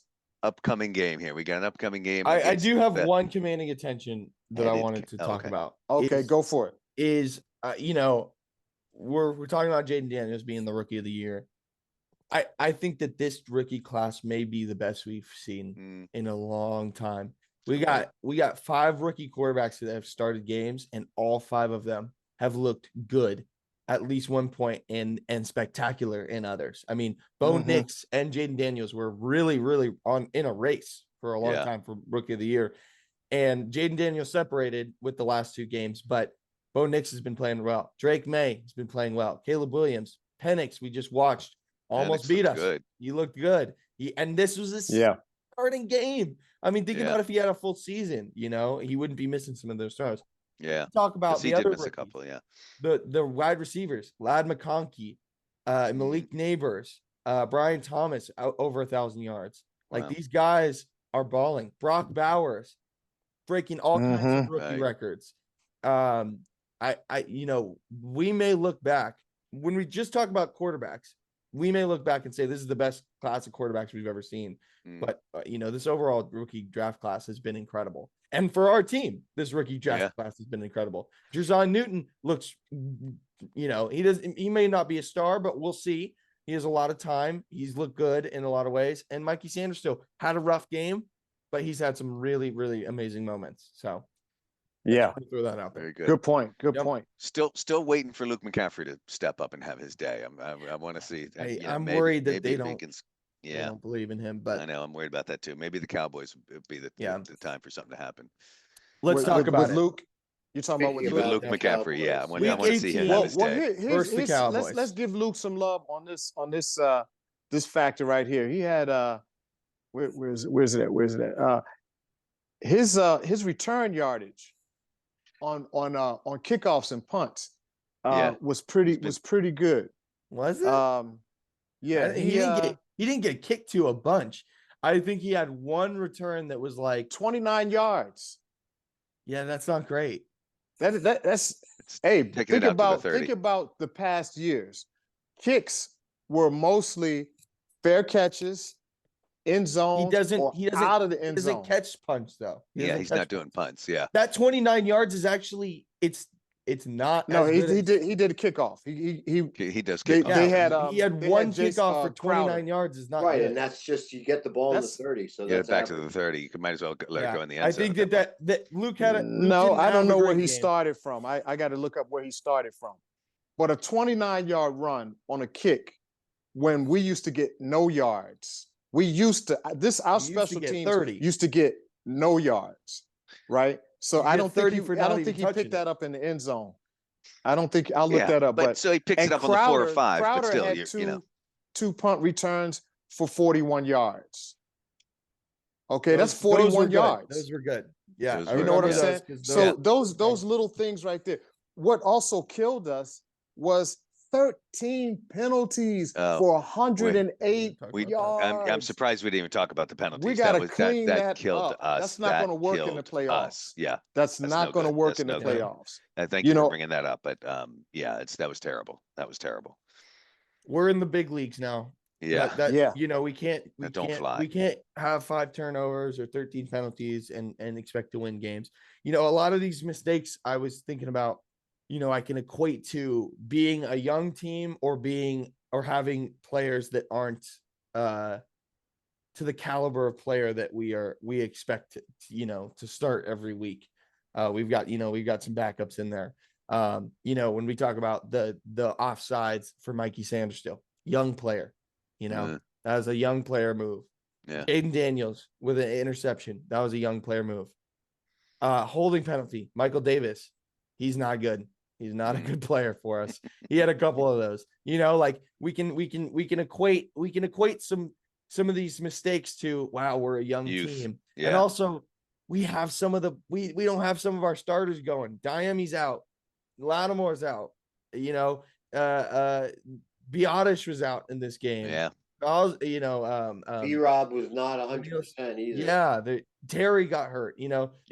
Upcoming game here. We got an upcoming game. I do have one commanding attention that I wanted to talk about. Okay, go for it. Is we're talking about Jaden Daniels being the rookie of the year. I think that this rookie class may be the best we've seen in a long time. We got 5 rookie quarterbacks that have started games, and all 5 of them have looked good at least one point and spectacular in others. I mean, Bo Nix and Jaden Daniels were really, really in a race for a long time for rookie of the year. And Jaden Daniels separated with the last 2 games, but Bo Nix has been playing well. Drake May has been playing well. Caleb Williams, Penix, we just watched, almost beat us. Good. He looked good. And this was a starting game. I mean, think about if he had a full season, he wouldn't be missing some of those throws. Yeah. Talk about the other miss a couple, the wide receivers, Lad McConkey, Malik Neighbors, Brian Thomas over 1,000 yards. Like these guys are balling. Brock Bowers breaking all kinds of rookie records. We may look back when we just talk about quarterbacks. We may look back and say this is the best class of quarterbacks we've ever seen. But this overall rookie draft class has been incredible. And for our team, this rookie draft class has been incredible. Jer'Zhan Newton looks, he may not be a star, but we'll see. He has a lot of time. He's looked good in a lot of ways. And Mikey Sanders still had a rough game, but he's had some really, really amazing moments. So throw that out there. Very good. Good point. Point. Still waiting for Luke McCaffrey to step up and have his day. I want to see. I'm worried that they don't believe in him, but I know I'm worried about that too. Maybe the Cowboys would be the time for something to happen. Let's talk about Luke. You're talking about with Luke McCaffrey. Yeah, I want to see him have his day. Versus the Cowboys. Let's give Luke some love on this factor right here. He had where's it at? His return yardage on kickoffs and punts was pretty good. Was it? Yeah, he didn't get kicked to a bunch. I think he had one return that was like 29 yards. Yeah, that's not great. That's hey, think about the past years. Kicks were mostly fair catches, end zone. He doesn't out of the end zone. Doesn't catch punch though. He's not doing punts. Yeah, that 29 yards is actually it's not. No, he did a kickoff. He does kickoff. He had one kickoff for 29 yards. Is not right, good. and that's just you get the ball in the 30. So get it back to the 30. You might as well let it go in the end zone. I think that Luke had a no. I don't know where he started from. I got to look up where he started from. But a 29-yard run on a kick when we used to get no yards. Our special teams used to get no yards, right? So I don't think he picked that up in the end zone. I'll look that up. But so he picks it up on the 4 or 5. Crowder but still, had two punt returns for 41 yards. Okay, that's 41 yards. Those were good. Yeah, you know what I'm saying. So those little things right there. What also killed us was 13 penalties for 108 yards. I'm surprised we didn't even talk about the penalties. We got to clean that killed up. us. That's not going to work in the playoffs. Yeah, that's not going to work in the playoffs. Thank you for bringing that up. But that was terrible. That was terrible. We're in the big leagues now. Yeah, we can't have 5 turnovers or 13 penalties and expect to win games. A lot of these mistakes I was thinking about. I can equate to being a young team or having players that aren't to the caliber of player that we expect to start every week. We've got some backups in there. When we talk about the offsides for Mikey Sanderstill, young player, that was a young player move. Yeah. Aiden Daniels with an interception. That was a young player move. Holding penalty, Michael Davis. He's not good. He's not a good player for us. He had a couple of those, we can equate some of these mistakes to, wow, we're a young team. Yeah. And also we have we don't have some of our starters going. Diami's out. Lattimore's out, Biotish was out in this game. Yeah. B-Rob was not 100% either. Yeah. Terry got hurt,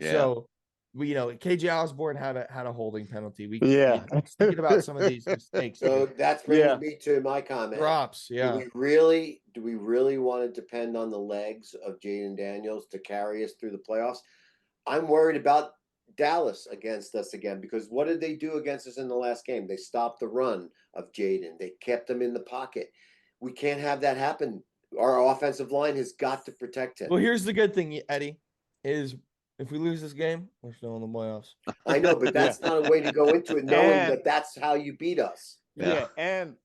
so KJ Osborne had a holding penalty. Thinking about some of these mistakes. So that's bringing me to my comment. Drops, yeah. Do we really want to depend on the legs of Jaden Daniels to carry us through the playoffs? I'm worried about Dallas against us again, because what did they do against us in the last game? They stopped the run of Jaden. They kept him in the pocket. We can't have that happen. Our offensive line has got to protect him. Well, here's the good thing, Eddie, is if we lose this game, we're still in the playoffs. I know, but that's not a way to go into it, knowing that that's how you beat us. Yeah, and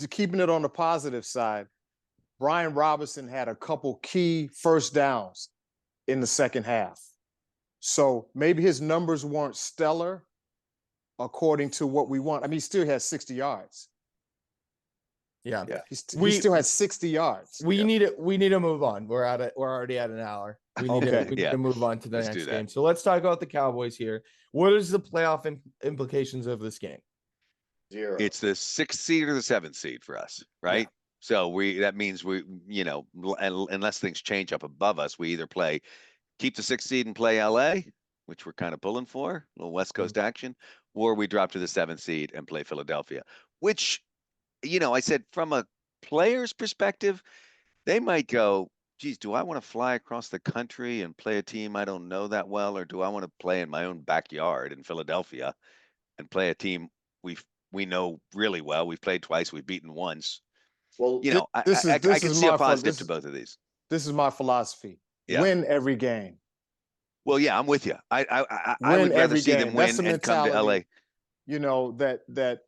keeping it on the positive side, Brian Robinson had a couple key first downs in the second half. So maybe his numbers weren't stellar according to what we want. I mean, he still has 60 yards. Yeah. He still has 60 yards. We need to move on. We're already at an hour. We need to move on to the next game. So let's talk about the Cowboys here. What is the playoff implications of this game? 0. It's the 6th seed or the 7th seed for us, right? Yeah. So that means unless things change up above us, we either keep the 6th seed and play LA, which we're kind of pulling for, a little West Coast action, or we drop to the 7th seed and play Philadelphia, which, I said from a player's perspective, they might go, geez, do I want to fly across the country and play a team I don't know that well, or do I want to play in my own backyard in Philadelphia and play a team we know really well? We've played twice, we've beaten once. Well, I can see a positive to both of these. This is my philosophy. Yeah. Win every game. Well, yeah, I'm with you. I would rather see them win and come to LA. That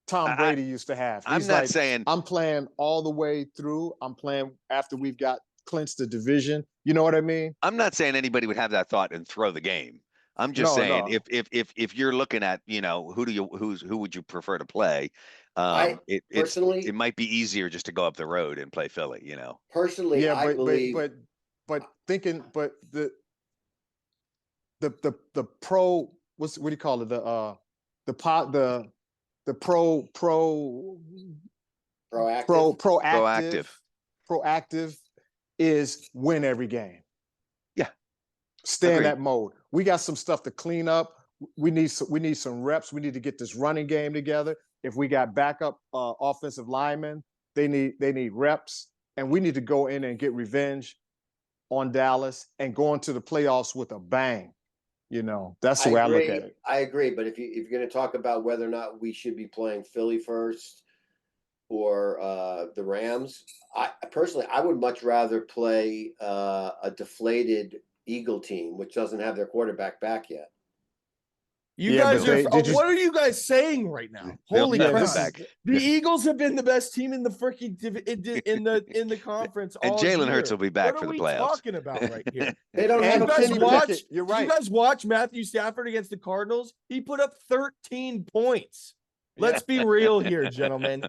Tom Brady used to have. I'm not saying I'm playing all the way through. I'm playing after we've got clinched the division. You know what I mean? I'm not saying anybody would have that thought and throw the game. I'm just saying, if you're looking at, who would you prefer to play? It might be easier just to go up the road and play Philly, Personally, yeah, I believe, but the pro, what do you call it? The proactive is win every game. Yeah. Stay in that mode. We got some stuff to clean up. We need some reps. We need to get this running game together. If we got backup offensive linemen, they need reps, and we need to go in and get revenge on Dallas and go into the playoffs with a bang. That's the way I look at it. I agree, but if you're going to talk about whether or not we should be playing Philly first or the Rams, I would much rather play a deflated Eagle team, which doesn't have their quarterback back yet. What are you guys saying right now? Holy crap! The Eagles have been the best team in the freaking in the conference. And Jalen Hurts will be back for the playoffs. What are we talking about right here? They don't have a penny picket. You're right. Did you guys watch Matthew Stafford against the Cardinals? He put up 13 points. Let's be real here, gentlemen.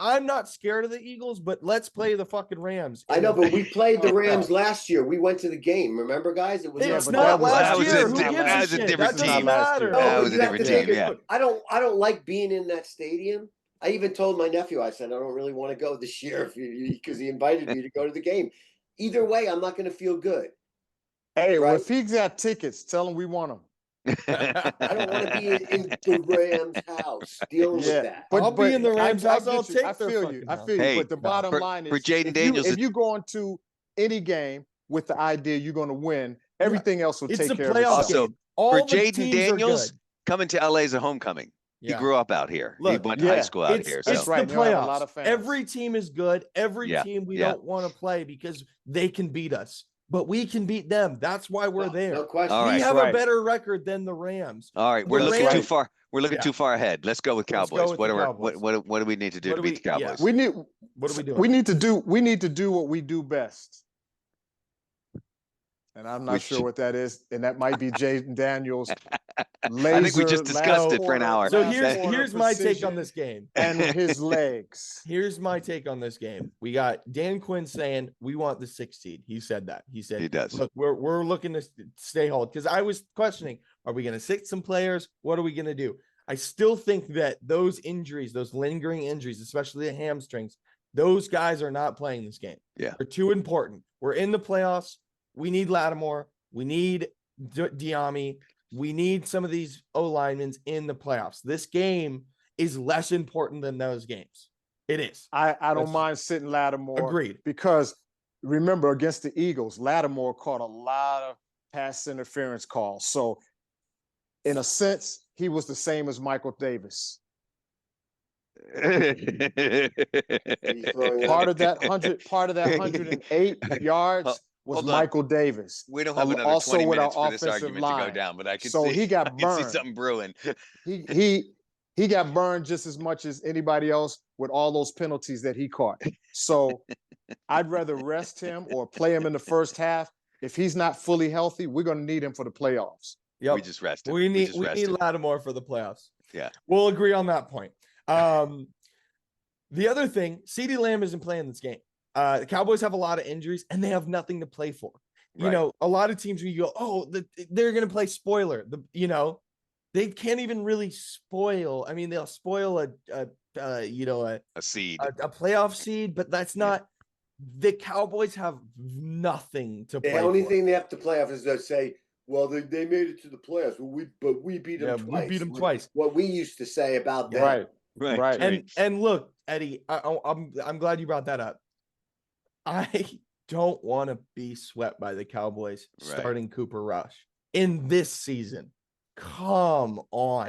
I'm not scared of the Eagles, but let's play the fucking Rams. I know, but we played the Rams last year. We went to the game. Remember, guys? It's not last year. Who gives a shit? Different team. That was a different team. Yeah. I don't like being in that stadium. I even told my nephew, I said, I don't really want to go this year because he invited me to go to the game. Either way, I'm not going to feel good. Hey, right? Well, if he's got tickets, tell him we want them. I don't want to be in the Rams' house dealing with that. I'll be in the Rams' house. I feel you. Hey, but the bottom line is, for Jaden Daniels, if you go into any game with the idea you're going to win, everything else will take care of itself. Also, for Jaden Daniels, coming to LA is a homecoming. He grew up out here. He went to high school out here. It's the playoffs. Every team is good. Every team we don't want to play because they can beat us. But we can beat them. That's why we're there. No question. We have a better record than the Rams. All right, we're looking too far. We're looking too far ahead. Let's go with Cowboys. What do we need to do to beat the Cowboys? What are we doing? We need to do what we do best. And I'm not sure what that is. And that might be Jaden Daniels. I think we just discussed it for an hour. So here's my take on this game. And his legs. Here's my take on this game. We got Dan Quinn saying we want the 6th seed. He said that. He said, he does. Look, we're looking to stay hold. Because I was questioning, are we going to sit some players? What are we going to do? I still think that those injuries, those lingering injuries, especially the hamstrings, those guys are not playing this game. Yeah. They're too important. We're in the playoffs. We need Lattimore. We need Diami. We need some of these O-linemen in the playoffs. This game is less important than those games. It is. I don't mind sitting Lattimore. Agreed. Because remember, against the Eagles, Lattimore caught a lot of pass interference calls. So in a sense, he was the same as Michael Davis. Part of that 108 yards was Michael Davis. We don't have another 20 minutes for this argument to go down, but I can see. He got burned. I can see something brewing. He got burned just as much as anybody else with all those penalties that he caught. So I'd rather rest him or play him in the first half. If he's not fully healthy, we're going to need him for the playoffs. Yep. We just rest him. We need Lattimore for the playoffs. Yeah. We'll agree on that point. The other thing, CeeDee Lamb isn't playing this game. The Cowboys have a lot of injuries and they have nothing to play for. You know, a lot of teams where you go, they're going to play spoiler. They can't even really spoil. I mean, they'll spoil a seed, a playoff seed, but that's not. The Cowboys have nothing to play. The only thing they have to play off is to say, well, they made it to the playoffs, but we beat them twice. We beat them twice. What we used to say about them. Right. And look, Eddie, I'm glad you brought that up. I don't want to be swept by the Cowboys starting Cooper Rush in this season. Come on.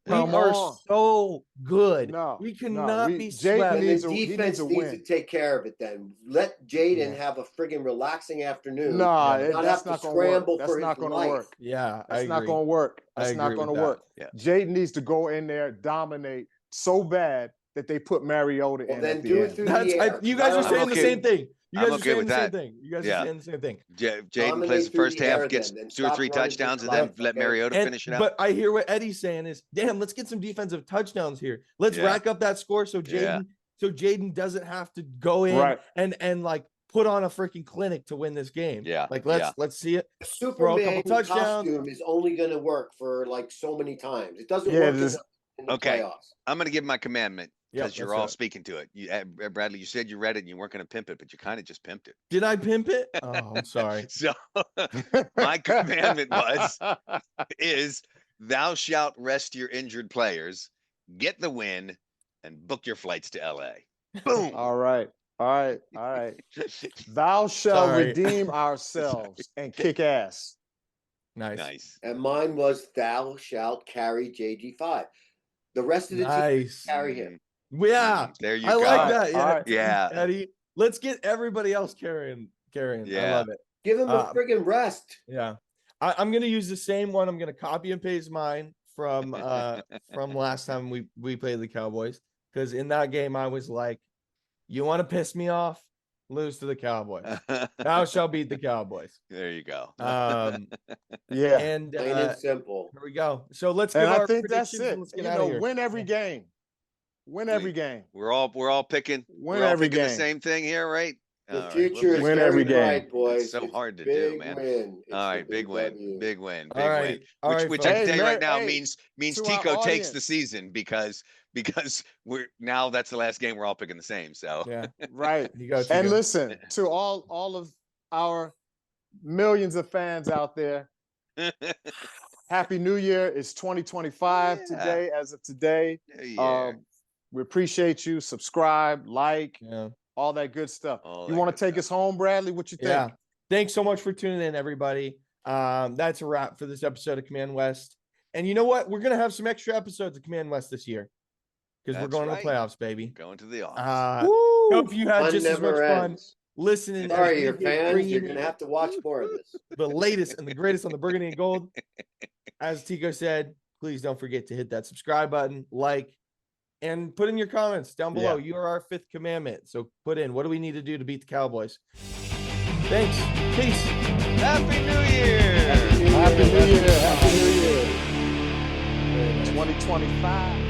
We are so good. We cannot be swept. The defense needs to take care of it then. Let Jaden have a friggin' relaxing afternoon. That's not going to work. That's not going to work. Yeah, that's not going to work. That's not going to work. Jaden needs to go in there, dominate so bad that they put Mariota in. Then do it through the air. You guys are saying the same thing. You guys are okay with that. You guys are saying the same thing. Jaden plays the first half, gets 2 or 3 touchdowns, and then let Mariota finish it out. But I hear what Eddie's saying is, damn, let's get some defensive touchdowns here. Let's rack up that score so Jaden doesn't have to go in and like put on a freaking clinic to win this game. Yeah. Like let's see it. Superman costume is only going to work for like so many times. It doesn't work in the playoffs. I'm going to give my commandment because you're all speaking to it. You, Bradley, you said you read it and you weren't going to pimp it, but you kind of just pimped it. Did I pimp it? Oh, I'm sorry. So my commandment is thou shalt rest your injured players, get the win, and book your flights to LA. Boom. All right. Thou shalt redeem ourselves and kick ass. Nice. And mine was thou shalt carry JG5. The rest of the team carry him. Yeah. There you go. I like that. Yeah. Eddie, let's get everybody else carrying. Yeah. I love it. Give him a friggin' rest. Yeah. I'm going to use the same one. I'm going to copy and paste mine from last time we played the Cowboys. Because in that game, I was like, you want to piss me off? Lose to the Cowboys. Thou shall beat the Cowboys. There you go. And plain and simple. Here we go. So let's give our predictions. Let's get out of here. Win every game. Win every game. We're all picking. Win every game. The same thing here, right? The future is win every game, right, boys. It's so hard to do, man. All right, big win, big win, big win. Which I can tell you right now means Tico takes the season because we're now that's the last game we're all picking the same. So right. And listen to all of our millions of fans out there. Happy New Year! It's 2025 today. As of today, we appreciate you. Subscribe, like. All that good stuff. You want to take us home, Bradley? What you think? Yeah. Thanks so much for tuning in, everybody. That's a wrap for this episode of Command West. And you know what? We're going to have some extra episodes of Command West this year because we're going to the playoffs, baby. Going to the office. Hope you had just as much fun listening. Sorry, your fans. You're going to have to watch more of this. The latest and the greatest on the Burgundy and Gold. As Tico said, please don't forget to hit that subscribe button, like, and put in your comments down below. You are our 5th commandment. So put in, what do we need to do to beat the Cowboys? Thanks. Peace. Happy New Year. Happy New Year. Happy New Year. 2025.